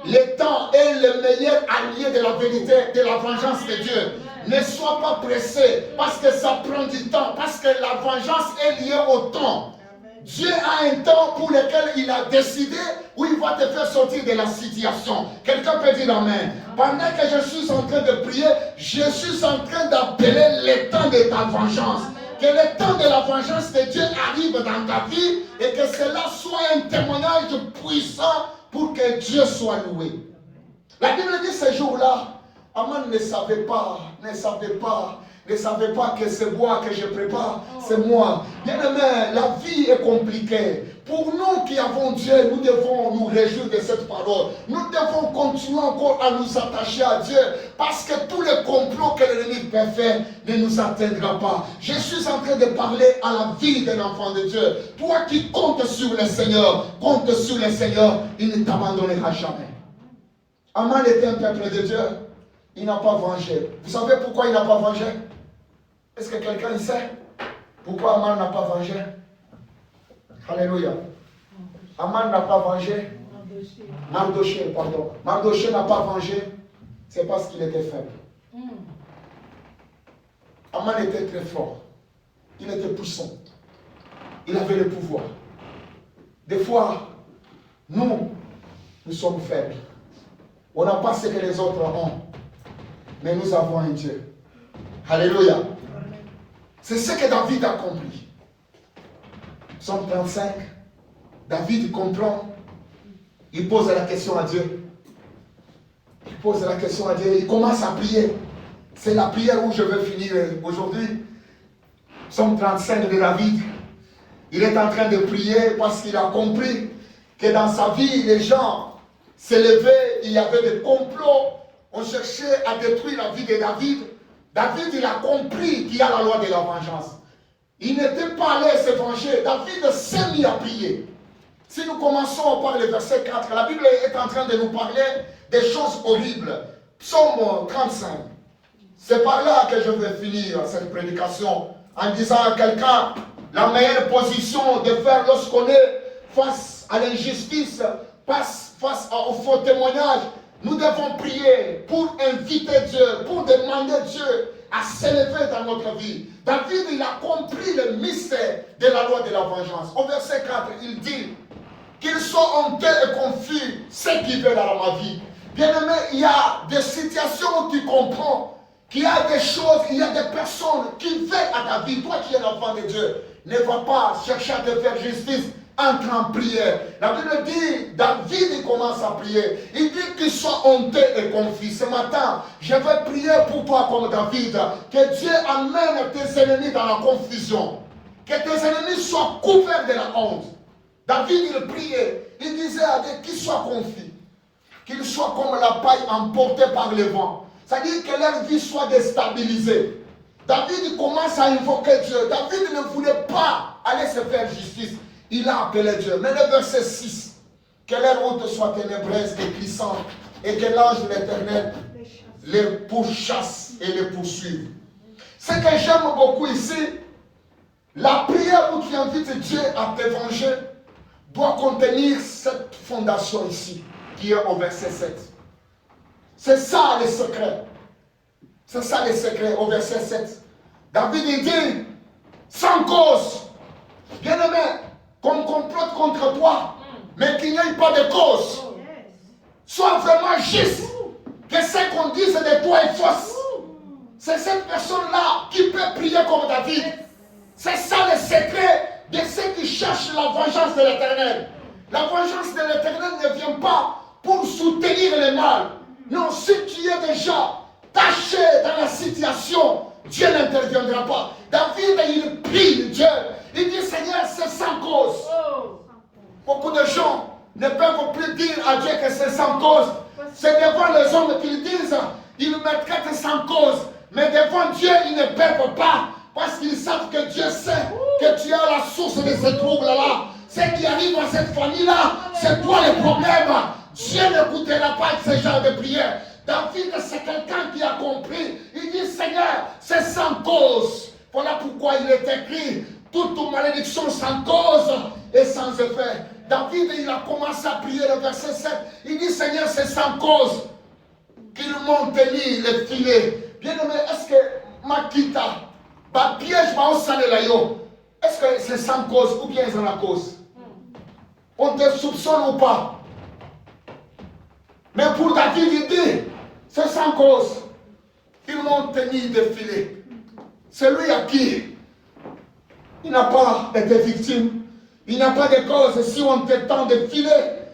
B: Le temps est le meilleur allié de la vérité, de la vengeance de Dieu. Ne sois pas pressé, parce que ça prend du temps, parce que la vengeance est liée au temps. Dieu a un temps pour lequel il a décidé où il va te faire sortir de la situation. Quelqu'un peut dire amen. Pendant que je suis en train de prier, je suis en train d'appeler le temps de ta vengeance. Que le temps de la vengeance de Dieu arrive dans ta vie et que cela soit un témoignage puissant pour que Dieu soit loué. La Bible dit ce jour-là, Aman ne savait pas que ce bois que je prépare, c'est moi. Bien aimé, la vie est compliquée. Pour nous qui avons Dieu, nous devons nous réjouir de cette parole. Nous devons continuer encore à nous attacher à Dieu. Parce que tous les complots que l'ennemi peut faire ne nous atteindra pas. Je suis en train de parler à la vie d'un enfant de Dieu. Toi qui comptes sur le Seigneur, compte sur le Seigneur, il ne t'abandonnera jamais. Aman était un peuple de Dieu. Il n'a pas vengé. Vous savez pourquoi il n'a pas vengé? Est-ce que quelqu'un sait pourquoi Aman n'a pas vengé? Alléluia. Aman n'a pas vengé. Mardochée, pardon. Mardochée n'a pas vengé. C'est parce qu'il était faible. Aman était très fort. Il était puissant. Il avait le pouvoir. Des fois, nous sommes faibles. On n'a pas ce que les autres ont. Mais nous avons un Dieu. Alléluia. C'est ce que David a compris. Psaume 35. David comprend. Il pose la question à Dieu. Il pose la question à Dieu. Il commence à prier. C'est la prière où je veux finir aujourd'hui. Psaume 35 de David. Il est en train de prier parce qu'il a compris que dans sa vie, les gens s'élevaient. Il y avait des complots. On cherchait à détruire la vie de David. David, il a compris qu'il y a la loi de la vengeance. Il n'était pas allé se venger. David s'est mis à prier. Si nous commençons par le verset 4, la Bible est en train de nous parler des choses horribles. Psaume 35. C'est par là que je vais finir cette prédication en disant à quelqu'un la meilleure position de faire lorsqu'on est face à l'injustice, face au faux témoignage. Nous devons prier pour inviter Dieu, pour demander Dieu à s'élever dans notre vie. David, il a compris le mystère de la loi de la vengeance. Au verset 4, il dit qu'ils soient honteux et confus, ceux qui veulent dans ma vie. Bien aimé, il y a des situations où tu comprends qu'il y a des choses, il y a des personnes qui veulent à ta vie. Toi qui es l'enfant de Dieu, ne va pas chercher à te faire justice. Entre en prière. La Bible dit, David il commence à prier. Il dit qu'il soit honteux et confus. Ce matin, je vais prier pour toi comme David. Que Dieu amène tes ennemis dans la confusion. Que tes ennemis soient couverts de la honte. David il priait. Il disait à Dieu qu'il soit confus. Qu'il soit comme la paille emportée par le vent. C'est-à-dire que leur vie soit déstabilisée. David il commence à invoquer Dieu. David ne voulait pas aller se faire justice. Il a appelé Dieu. Mais le verset 6, que les routes soient ténébreuses et glissantes, et que l'ange de l'Éternel les pourchasse. et les poursuivre. Ce que j'aime beaucoup ici, la prière où tu invites Dieu à te venger doit contenir cette fondation ici, qui est au verset 7. C'est ça le secret. C'est ça le secret au verset 7. David il dit, sans cause, bien-aimé, qu'on complote contre toi, mais qu'il n'y ait pas de cause. Sois vraiment juste, que ce qu'on dise de toi est fausse. C'est cette personne-là qui peut prier comme David. C'est ça le secret de ceux qui cherchent la vengeance de l'Éternel. La vengeance de l'Éternel ne vient pas pour soutenir le mal. Non, si tu es déjà taché dans la situation, Dieu n'interviendra pas. David, il prie Dieu. Il dit, Seigneur, c'est sans cause. Beaucoup de gens ne peuvent plus dire à Dieu que c'est sans cause. C'est devant les hommes qu'ils disent, ils me traitent sans cause. Mais devant Dieu, ils ne peuvent pas. Parce qu'ils savent que Dieu sait que tu as la source de ces troubles-là. Ce qui arrive à cette famille-là, c'est toi le problème. Dieu n'écoutera pas ce genre de prière. David, c'est quelqu'un qui a compris. Il dit, Seigneur, c'est sans cause. Voilà pourquoi il est écrit, toute malédiction sans cause et sans effet. David, il a commencé à prier le verset 7. Il dit, Seigneur, c'est sans cause qu'ils m'ont tenu les filets. Bien-aimé, est-ce que Makita, ma piège va au salé là, est-ce que c'est sans cause ou bien c'est la cause? On te soupçonne ou pas? Mais pour David, il dit, c'est sans cause. Ils m'ont tenu des filets. Celui à qui il n'a pas été victime, il n'a pas de cause. Si on te tend des filets,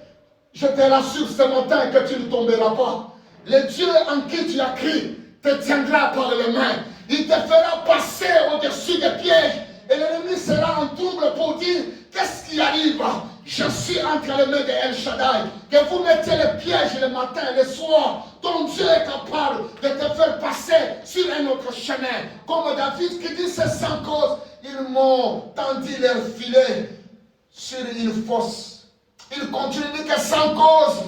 B: je te rassure ce matin que tu ne tomberas pas. Le Dieu en qui tu as cru te tiendra par les mains. Il te fera passer au-dessus des pièges. Et l'ennemi sera en trouble pour dire, qu'est-ce qui arrive? Je suis entre les mains de El Shaddai. Que vous mettez les pièges le matin, le soir. Ton Dieu est capable de te faire passer sur un autre chemin. Comme David qui dit, c'est sans cause. Ils m'ont tendu leur filet sur une fosse. Il continue de dire que sans cause.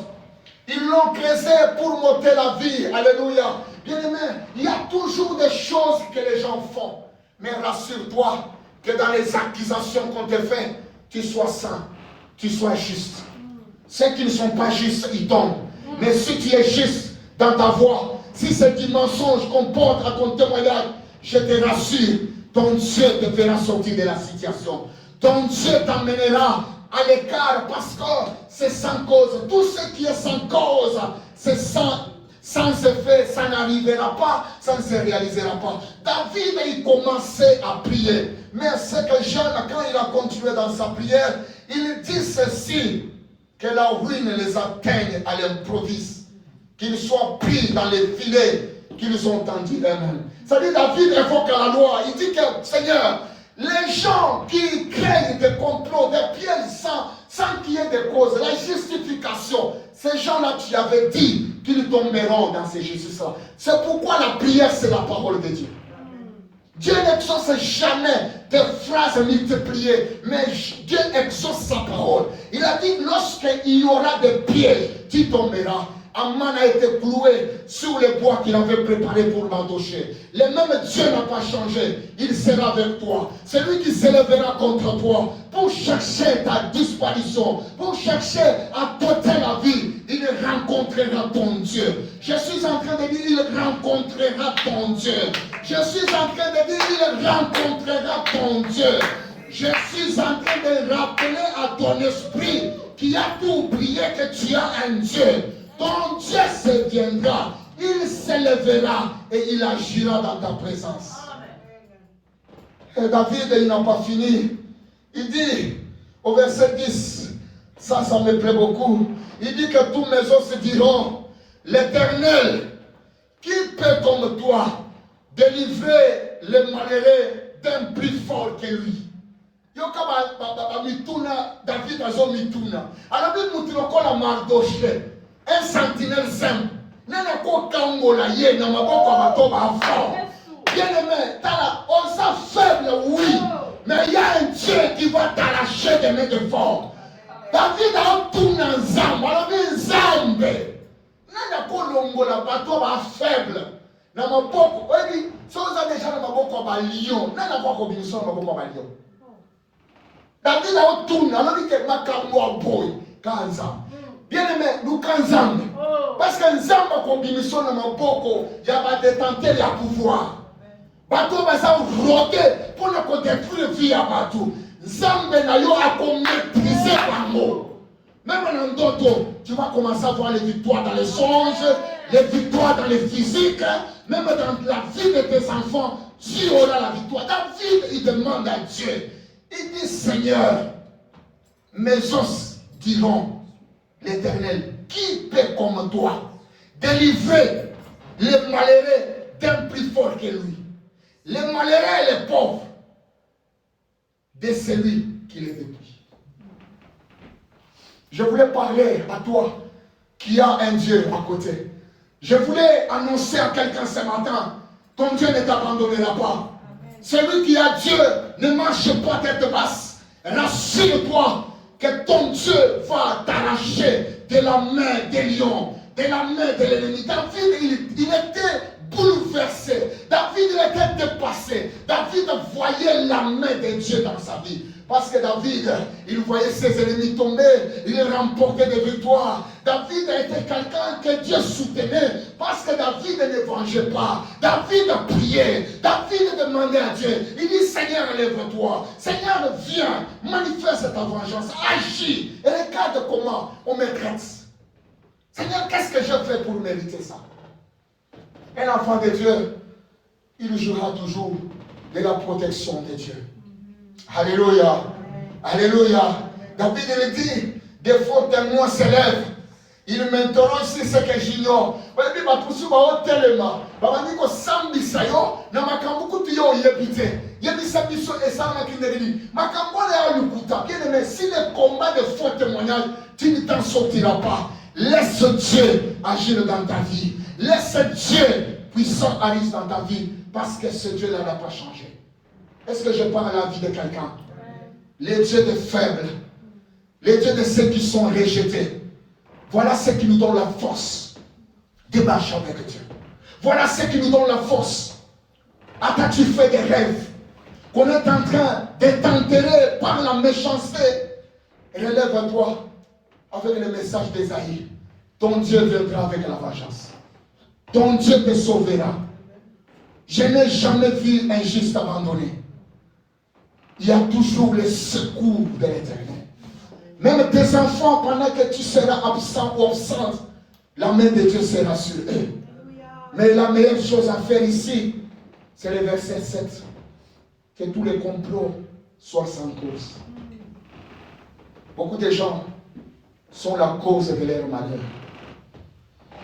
B: Ils l'ont creusé pour m'ôter la vie. Alléluia. Bien-aimé, il y a toujours des choses que les gens font. Mais rassure-toi que dans les accusations qu'on te fait, tu sois saint, tu sois juste. Ceux qui ne sont pas justes, ils tombent. Mais si tu es juste dans ta voix, si c'est du mensonge qu'on porte à ton témoignage, je te rassure, ton Dieu te fera sortir de la situation. Ton Dieu t'emmènera à l'écart parce que c'est sans cause. Tout ce qui est sans cause, c'est sans effet, ça n'arrivera pas, ça ne se réalisera pas. David, il commençait à prier. Mais ce que j'aime, quand il a continué dans sa prière, il dit ceci, que la ruine les atteigne à l'improviste, qu'ils soient pris dans les filets qu'ils ont tendus eux-mêmes. C'est-à-dire, David évoque la loi. Il dit que, Seigneur, les gens qui craignent des complots, des pièges sans qu'il y ait de cause, la justification, ces gens-là, tu avais dit qu'ils tomberont dans ces justices-là. C'est pourquoi la prière, c'est la parole de Dieu. Dieu n'exauce jamais des phrases multipliées, mais Dieu exauce sa parole. Il a dit, lorsqu'il y aura des pièges, tu tomberas. Amman a été cloué sur le bois qu'il avait préparé pour l'embaucher. Le même Dieu n'a pas changé. Il sera avec toi. C'est lui qui s'élèvera contre toi pour chercher ta disparition, pour chercher à t'ôter la vie. Il rencontrera ton Dieu. Je suis en train de dire, il rencontrera ton Dieu. Je suis en train de dire, il rencontrera ton Dieu. Je suis en train de rappeler à ton esprit qui a tout oublié que tu as un Dieu. Ton Dieu se viendra, il s'élèvera et il agira dans ta présence. Et David, il n'a pas fini. Il dit au verset 10, ça me plaît beaucoup. Il dit que tous mes os se diront, l'Éternel, qui peut comme toi délivrer les malheureux d'un plus fort que lui? David a mituna. Alors, il la Mardoché. Un sentinelle simple. Nana ko kangola ye na maboko bato ba fort. Bien aimé, on sent faible, oui. Mais il y a un Dieu qui va t'arracher des mains de fort. David a tout dans Zamba. Alors, Zambe. Nana ko longola bato ba faible. na maboko oyebi so oza déjà na maboko ya balion nani akwaka biso na maboko ya balion David aotuna alobi ke makambo ya boye ka nzambe bien aimé luka nzambe parce que nzambe akobimisio na maboko ya badetenteur ya pouvoir bato baza rote mpona kodétruire vie ya bato nzambe na yo akomaîtrise bango. Même en ndoto, tu vas commencer à voir les victoires dans les songes, les victoires dans les physiques, même dans la vie de tes enfants, Dieu aura la victoire. David, il demande à Dieu, il dit Seigneur, mes os diront l'Éternel, qui peut comme toi délivrer les malheureux d'un plus fort que lui, les malheureux et les pauvres de celui qui les dépouille. Je voulais parler à toi qui a un Dieu à côté. Je voulais annoncer à quelqu'un ce matin, ton Dieu ne t'abandonnera pas. Celui qui a Dieu ne marche pas tête basse. Rassure-toi que ton Dieu va t'arracher de la main des lions, de la main de l'ennemi. David, il était bouleversé. David, il était dépassé. David voyait la main de Dieu dans sa vie. Parce que David, il voyait ses ennemis tomber, il remportait des victoires. David a été quelqu'un que Dieu soutenait parce que David ne vengeait pas. David priait, David demandait à Dieu. Il dit Seigneur, lève-toi. Seigneur, viens, manifeste ta vengeance, agis. Et regarde comment on me traite. Seigneur, qu'est-ce que je fais pour mériter ça? Un enfant de Dieu, il jouera toujours de la protection de Dieu. Alléluia. Alléluia. David il dit, des faux témoins s'élèvent. Ils m'interrogent sur ce que j'ignore. Il va poursuivre au téléma. Il va dire que Sambisa yo, na makambuku tu yo yebite. Yebisa biso et ça m'a kineri. Makambo le lukuta. Bien aimé, si le combat de faux témoignages, tu ne t'en sortiras pas. Laisse Dieu agir dans ta vie. Laisse Dieu puissant agir dans ta vie. Parce que ce Dieu-là n'a pas changé. Est-ce que je parle à la vie de quelqu'un? Les dieux des faibles, les dieux de ceux qui sont rejetés, voilà ceux qui nous donnent la force de marcher avec Dieu. Voilà ceux qui nous donnent la force. Attends, tu fais des rêves qu'on est en train de t'enterrer par la méchanceté. Relève-toi avec le message d'Ésaïe. Ton Dieu viendra avec la vengeance. Ton Dieu te sauvera. Je n'ai jamais vu un juste abandonné. Il y a toujours le secours de l'Éternel. Même tes enfants, pendant que tu seras absent ou absente, la main de Dieu sera sur eux. Mais la meilleure chose à faire ici, c'est le verset 7. Que tous les complots soient sans cause. Beaucoup de gens sont la cause de leur malheur.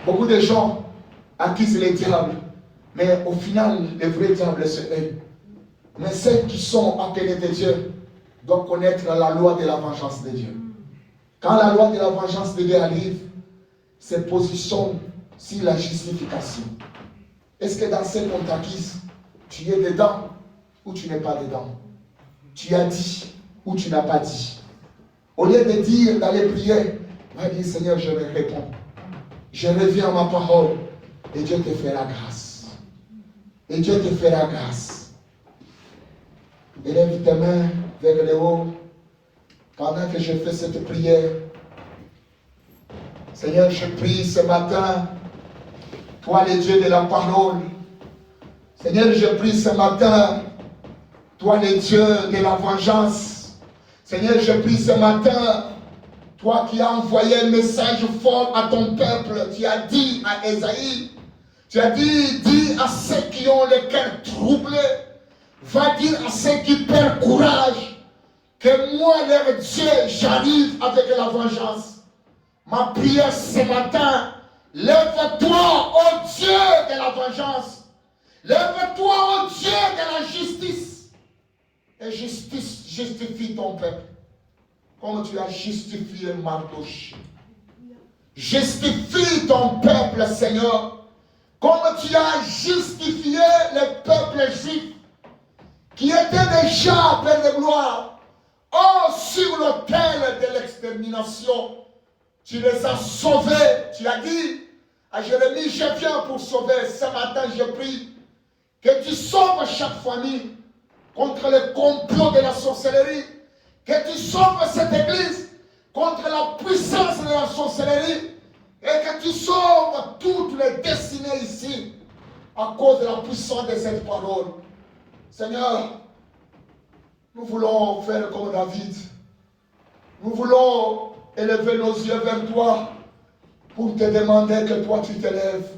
B: Beaucoup de gens accusent les diables, mais au final, le vrai diable, c'est eux. Mais ceux qui sont appelés de Dieu doivent connaître la loi de la vengeance de Dieu. Quand la loi de la vengeance de Dieu arrive, se positionne sur la justification. Est-ce que dans ce qu'on t'accuse, tu es dedans ou tu n'es pas dedans? Tu as dit ou tu n'as pas dit? Au lieu de dire, d'aller prier, va dire Seigneur, je me réponds. Je reviens à ma parole et Dieu te fera grâce. Et Dieu te fera grâce. Élève tes mains vers le haut pendant que je fais cette prière. Seigneur, je prie ce matin, toi le Dieu de la parole. Seigneur, je prie ce matin, toi le Dieu de la vengeance. Seigneur, je prie ce matin, toi qui as envoyé un message fort à ton peuple, tu as dit à Ésaïe, tu as dit, dis à ceux qui ont le cœur troublé, va dire à ceux qui perdent courage que moi, leur Dieu, j'arrive avec la vengeance. Ma prière ce matin, lève-toi, ô Dieu de la vengeance. Lève-toi, ô Dieu de la justice. Et justifie ton peuple. Comme tu as justifié Mardochée. Justifie ton peuple, Seigneur. Comme tu as justifié le peuple juif qui était déjà plein de gloire. Oh, sur l'autel de l'extermination, tu les as sauvés. Tu as dit à Jérémie, je viens pour sauver. Ce matin, je prie que tu sauves chaque famille contre les complots de la sorcellerie. Que tu sauves cette église contre la puissance de la sorcellerie. Et que tu sauves toutes les destinées ici à cause de la puissance de cette parole. Seigneur, nous voulons faire comme David. Nous voulons élever nos yeux vers toi pour te demander que toi tu t'élèves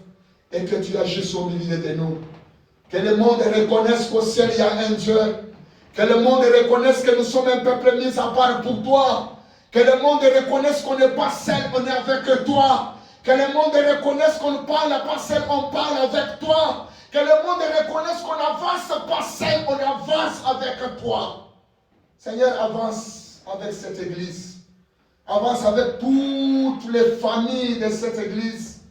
B: et que tu agisses au milieu de nous. Que le monde reconnaisse qu'au ciel il y a un Dieu. Que le monde reconnaisse que nous sommes un peuple mis à part pour toi. Que le monde reconnaisse qu'on n'est pas seul, on est avec toi. Que le monde reconnaisse qu'on ne parle pas seul, on parle avec toi. Que le monde reconnaisse qu'on n'avance pas seul, on avance avec toi. Seigneur, avance avec cette église. Avance avec toutes les familles de cette église.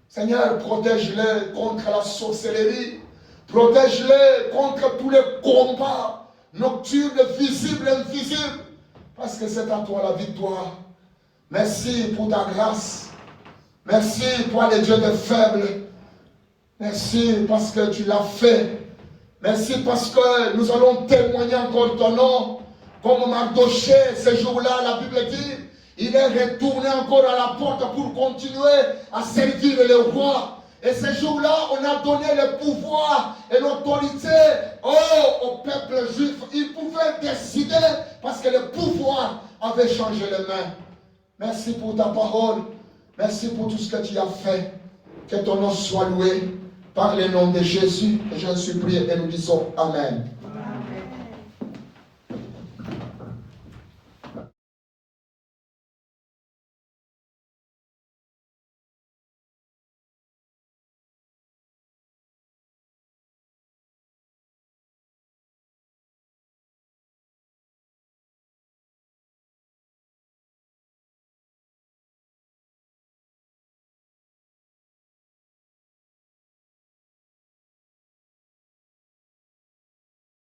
B: Seigneur, protège-les contre la sorcellerie. Protège-les contre tous les combats nocturnes, visibles et invisibles. Parce que c'est à toi la victoire. Merci pour ta grâce. Merci pour les dieux des faibles. Merci parce que tu l'as fait. Merci parce que nous allons témoigner encore ton nom. Comme Mardoché, ce jour-là, la Bible dit, il est retourné encore à la porte pour continuer à servir le roi. Et ce jour-là, on a donné le pouvoir et l'autorité au peuple juif. Il pouvait décider parce que le pouvoir avait changé les mains. Merci pour ta parole. Merci pour tout ce que tu as fait. Que ton nom soit loué par le nom de Jésus. Et j'en supplie et nous disons Amen.